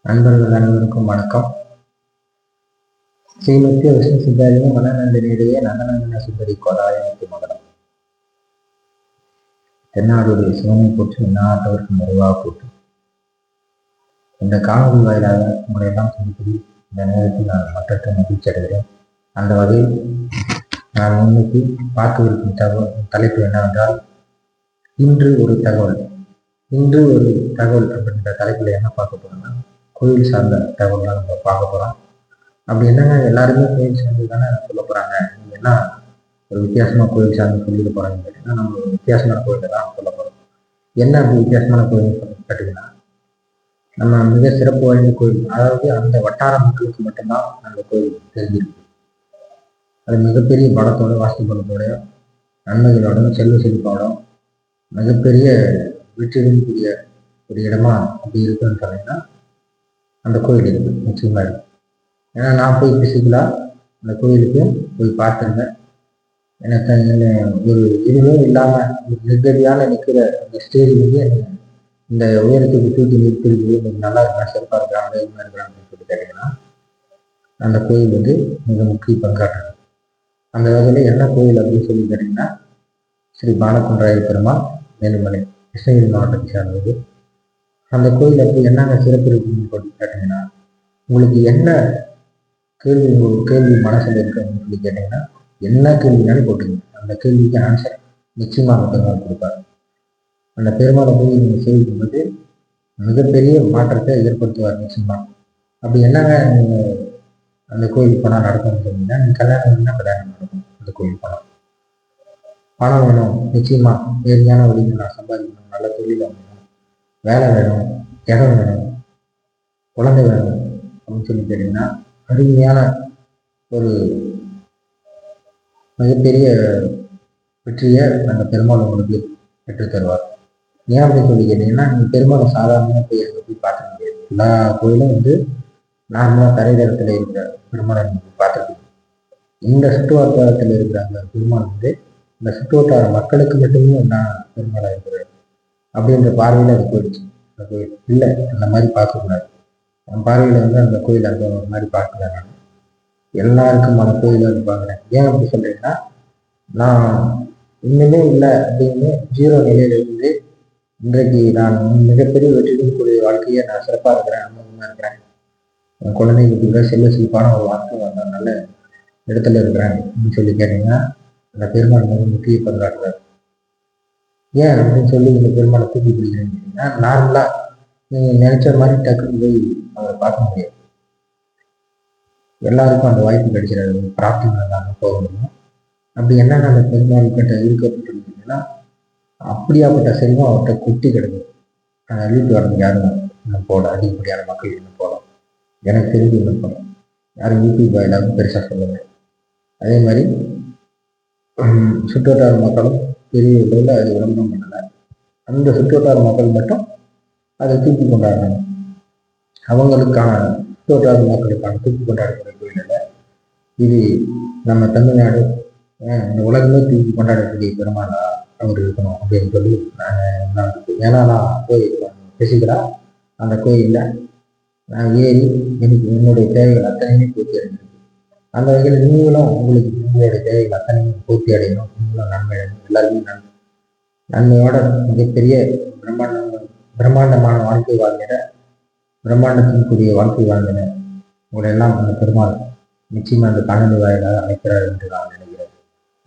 நண்பர்கள் அனைவருக்கும் வணக்கம். ஸ்ரீமத்திய விஷ்ணு சித்தாரிய மனநந்தனிடையே நந்தநந்தன சுந்தரி கோதாயத்தி மகனம். தென்னாடுடைய சிவனை போற்றி எந்நாட்டவருக்கு நிறைவாக போற்றி. இந்த காணொலி வாயிலாக உங்களை எல்லாம் சந்திப்பதில் இந்த நேரத்தில் நான் மற்ற மகிழ்ச்சி அடைகிறேன். அந்த வகையில் நான் இன்னைக்கு பார்க்கவிருக்கும் தலைப்பு என்னவென்றால், இன்று ஒரு தகவல் அப்படின்ற தலைப்பில் என்ன பார்க்க போறோம்னா, கோயில் சார்ந்த தகவல்லாம் நம்ம பார்க்க போறோம். அப்படி என்னங்க, எல்லாருமே கோயில் சார்ந்து தானே சொல்ல போறாங்க, நீங்க என்ன ஒரு வித்தியாசமா கோயில் சார்ந்து சொல்லிட்டு போறாங்க கேட்டீங்கன்னா, நம்ம ஒரு வித்தியாசமான கோயில தான் சொல்ல போறோம். என்ன அப்படி வித்தியாசமான கோயில் கேட்டீங்கன்னா, நம்ம மிக சிறப்பு வாய்ந்த கோயில், அதாவது அந்த வட்டார மக்களுக்கு மட்டும்தான் அந்த கோயில் தெரிஞ்சிருக்கு. அது மிகப்பெரிய பலத்தோட, வாஸ்து பலத்தோட, நன்மைகளோடும் செல்வ செழிப்போடும் மிகப்பெரிய வெற்றிடக்கூடிய ஒரு இடமா அப்படி இருக்குன்னு சொன்னீங்கன்னா அந்த கோயில் இருக்கு, நிச்சயமா இருக்கு. ஏன்னா நான் போய் பிசிக்கலா அந்த கோயிலுக்கு போய் பார்த்துருந்தேன். எனக்கு ஒரு இதுவே இல்லாம நிர்கதியான நிற்கிற அந்த ஸ்டேஜ் வந்து இந்த உயரத்துக்கு தூக்கி நிறுத்திருக்கு, இன்னைக்கு நல்லா இருக்கா, சிறப்பா இருக்கிறாங்க, எதுவுமே இருக்கிறாங்க அப்படின்னு சொல்லி கேட்டீங்கன்னா, அந்த கோயில் வந்து மிக முக்கிய பங்காற்றுது. அந்த வகையில என்ன கோயில் அப்படின்னு சொல்லி கேட்டீங்கன்னா, ஸ்ரீ பாலகுன்றாய பெருமாள் மேலுமலை, கிருஷ்ணகிரி மாவட்டத்தை சார்ந்தது. அந்த கோயில் அப்படி என்னங்க சிறப்பு இருக்குன்னு கேட்டீங்கன்னா, உங்களுக்கு என்ன கேள்வி மனசுல இருக்கு அப்படின்னு சொல்லி கேட்டீங்கன்னா, என்ன கேள்வினாலும் போட்டுங்க, அந்த கேள்விக்கு ஆன்சர் நிச்சயமாக பெருமாள் கொடுப்பாரு. அந்த பெருமாளை போய் நீங்க சேவிக்கும் போது மிகப்பெரிய மாற்றத்தை ஏற்படுத்துவார் நிச்சயமா. அப்படி என்னங்க நீங்க அந்த கோயிலுக்கு போனா நடக்கும்னு சொன்னீங்கன்னா, நீங்க கல்யாணம் நடக்கும். அந்த கோயிலுக்கு போனா பணம் வேணும், நிச்சயமா நேர்மையான வழியில் நான் சம்பாதிக்கணும், நல்ல தொழில் அமைக்கணும், வேலை வேணும், இடம் வேணும், குழந்தை வேணும் அப்படின்னு சொல்லி கேட்டீங்கன்னா, அருமையான ஒரு மிகப்பெரிய வெற்றியை அந்த பெருமாள் உங்களுக்கு பெற்று தருவார். ஏன் அப்படின்னு சொல்லி கேட்டீங்கன்னா, நீங்க பெருமாளை சாதாரணமாக போய் அங்கே போய் பார்க்க முடியாது. எல்லா கோயிலும் வந்து நார்மலாக தரைதளத்தில் இருக்கிற பெருமாளை நீங்க பார்த்துருக்கீங்க. இந்த சுற்று வட்டாரத்தில் இருக்கிற அந்த பெருமாள் வந்து இந்த சுற்று வட்டார மக்களுக்கு மட்டுமே நான் பெருமாளா இருக்கிறேன் அப்படின்ற பார்வையில் அது போயிடுச்சு. அந்த கோயில் இல்லை, அந்த மாதிரி பார்க்கக்கூடாது. என் பார்வையில் வந்து அந்த கோயில் அந்த மாதிரி பார்க்கல. நான் எல்லாருக்குமான கோயிலை வந்து பார்க்குறேன். ஏன் அப்படி சொல்றீங்கன்னா, நான் இன்னுமே இல்லை அப்படின்னு ஜீரோ நிலையில இருந்து இன்றைக்கு நான் மிகப்பெரிய வெற்றிக்கூடிய வாழ்க்கையை நான் சிறப்பாக இருக்கிறேன், அனுபவமாக இருக்கிறேன். என் குழந்தைங்களுக்கு கூட செல்வ செழிப்பான ஒரு வாழ்க்கை வந்தால் நல்ல இடத்துல இருக்கிறேன் அப்படின்னு சொல்லி கேட்டீங்கன்னா, அந்த பெருமாள் மிக முக்கிய பங்காற்றுறாரு. ஏன் அப்படின்னு சொல்லி இந்த பெருமாளை தூக்கி பிடிக்கிறேன்னு கேட்டீங்கன்னா, நார்மலா நீங்க நினைச்ச மாதிரி டக்குன்னு போய் அவரை பார்க்க முடியாது. எல்லாருக்கும் அந்த வாய்ப்பு கிடைக்கிறது பிரார்த்தனை தான் போக முடியும். அப்படி என்னென்ன அந்த பெருமாள் கிட்ட இருக்கப்பட்டிருந்தீங்கன்னா, அப்படியாப்பட்ட செல்வம் அவர்கிட்ட குட்டி கிடக்குது. அள்ளிட்டு வரதுக்கு யாரும் இன்னும் போல, அதிகப்படியான மக்கள் இன்னும் போகலாம், எனக்கு தெரிஞ்சு இன்னும் போகலாம், யாரும் யூடியூப் வாயிலாக பெருசாக சொல்லுங்க. அதே மாதிரி சுற்றுவட்டார மக்களும் பெரிய அளவில் அது விளம்பரம் பண்ணலை. அந்த சுற்றுவட்டார மக்கள் மட்டும் அதை தூக்கி கொண்டாடுறாங்க. அவங்களுக்கான சுற்றுவட்டார மக்களுக்கான தூக்கி கொண்டாடக்கூடிய கோயிலில் இது நம்ம தமிழ்நாடு இந்த உலகமே தூக்கி கொண்டாடக்கூடிய பெருமாளா அவர் இருக்கணும் அப்படின்னு சொல்லி நான் ஏன்னா நான் போய் பேசிக்கிறா அந்த கோயிலில் நான் ஏறி எனக்கு என்னுடைய தேவைகள் அத்தனையுமே பூர்த்தி அடைஞ்சிருக்கு. அந்த வகையில் நீங்களும் உங்களுக்கு உங்களுடைய தேவைகள் அத்தனையும் பூர்த்தி அடையணும், நீங்களும் நன்மை அடையணும், எல்லாருமே நன்மையோட மிகப்பெரிய பிரம்மாண்டமான வாழ்க்கை வாழ்ந்திட, பிரம்மாண்டத்தின் கூடிய வாழ்க்கை வாழ்ந்திட உங்களை எல்லாம் அந்த பெருமாள் நிச்சயமா அந்த காணொலி வாயிலாக அழைக்கிறார் என்று நான் நினைக்கிறேன்.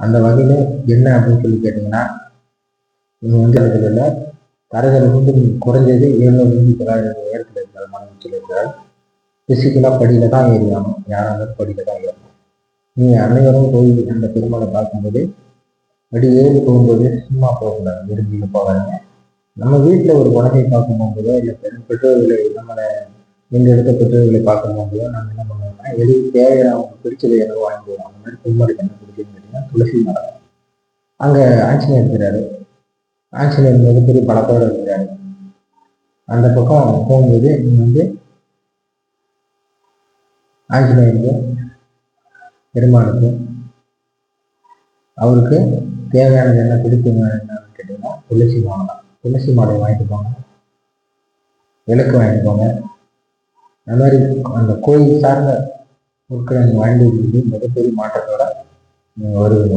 அந்த வகையில என்ன அப்படின்னு சொல்லி கேட்டீங்கன்னா, நீங்க வந்து அதுல தரைகளை வந்து குறைஞ்சது 700-900 உயரத்துல இருக்கிற மனத்தில் இருக்கிறார். பிசிக்கலா படியில தான் ஏறியாகும், யாராலும் படியில தான் ஏறணும். நீங்க அனைவரும் போய் அந்த பெருமாளை பார்க்கும்போது அப்படி ஏறி போகும்போது சும்மா போகக்கூடாது, விரும்பின்னு போவாங்க. நம்ம வீட்டில் ஒரு குழந்தையை பார்க்கும் போகும்போதோ இல்லை பெற்றோர்களை நம்மளை இந்த இடத்த பெற்றோர்களை பார்க்கும் போகும்போதோ நம்ம என்ன பண்ணுவோம்னா, எது தேவையான அவங்க பிடிச்சதை என்னவோ வாங்கிடுவோம். அந்த மாதிரி பெருமாளுக்கு என்ன பிடிக்குன்னு கேட்டீங்கன்னா, துளசி மரம். அங்கே ஆஞ்சநேயர் இருக்கிறாரு, ஆஞ்சநேயர் மிகப்பெரிய பலத்தோடு இருக்கிறாரு. அந்த பக்கம் போகும்போது நீங்க வந்து ஆஞ்சநேயருக்கு பெருமாளுக்கு அவருக்கு தேவையானது என்ன பிடிக்குங்க என்னன்னு கேட்டீங்கன்னா, துளசி மாலை தான். துளசி மாலையை வாங்கிட்டு போங்க, விளக்கு வாங்கிட்டு போங்க, அது மாதிரி அந்த கோயில் சார்ந்த பொருட்களை நீங்கள் வாங்கி மிகப்பெரிய மாற்றத்தோட நீங்கள் வருவீங்க.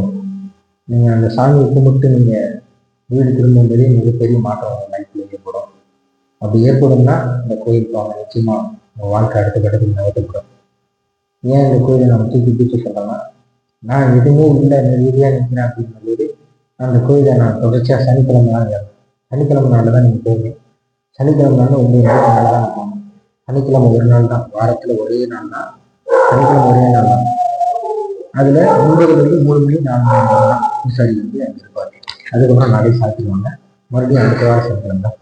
நீங்கள் அந்த சாமியை கும்பிட்டு நீங்கள் வீடு திரும்பும்போதே மிகப்பெரிய மாற்றம் உங்கள் லைஃப்பில் ஏற்படும். அப்படி ஏற்படும்னா இந்த கோயிலுக்கு அவங்க நிச்சயமாக உங்கள் வாழ்க்கை அடுத்த கட்டத்துக்கு நகர்த்தப்படும். ஏன் இந்த கோயிலை நம்ம தூக்கி சொல்கிறோம்னா, நான் எதுவுமே இல்லை ரீதியாக நிற்கிறேன் அப்படிங்கும்போது அந்த கோயிலை நான் தொடர்ச்சியாக சனிக்கிழமை நாளில் தான் நீங்கள் போவீங்க. சனிக்கிழமை நாளில் உங்களுக்கு நாள் தான் போகணும். சனிக்கிழமை ஒரு நாள் தான், வாரத்தில் ஒரே நாள் தான், சனிக்கிழமை ஒரே நாள் தான். அதில் 9 மணி 3 மணி 4 மணி தான் பூசாரி வந்து அங்கே இருப்பார். அதுக்கப்புறம் நிறைய சாத்திடுவாங்க. மறுபடியும் அடுத்த வாரம் சனிக்கிழமை தான்,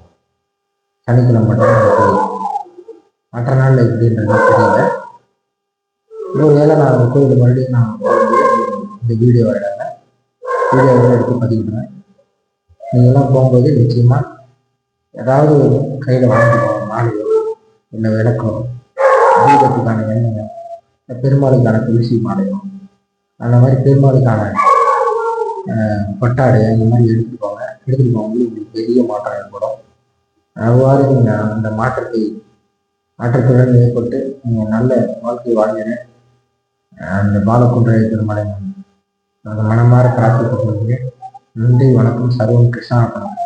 சனிக்கிழமை மட்டும் அந்த கோயில். மற்ற நாளில் எப்படின்றது தெரியல. ஒரு வேளை நான் அந்த கோயிலில் மறுபடியும் நான் இந்த வீடியோ எடுத்து பதிவிடுவேன். நீங்கள்லாம் போகும்போது நிச்சயமாக ஏதாவது ஒரு கையில் வாங்கிட்டு மாலையோ இல்லை விளக்கோ, தீபத்துக்கான எண்ணெயோ, பெருமாளுக்கான துளசி மாலையோ, அந்த மாதிரி பெருமாளுக்கான பட்டாடையை இந்த மாதிரி எடுத்துட்டு போகும்போது உங்களுக்கு பெரிய மாற்றம் ஏற்படும். அவ்வாறு நீங்கள் அந்த மாற்றத்துடன் ஏற்பட்டு நீங்கள் நல்ல வாழ்க்கை வாழ்கிறேன். அந்த பாலகுன்றைய பெருமாளை அந்த மனமாற பிரார்த்திக்கப்படுகிறேன். நன்றி, வணக்கம். சர்வம் கிருஷ்ணார்ப்பணம்.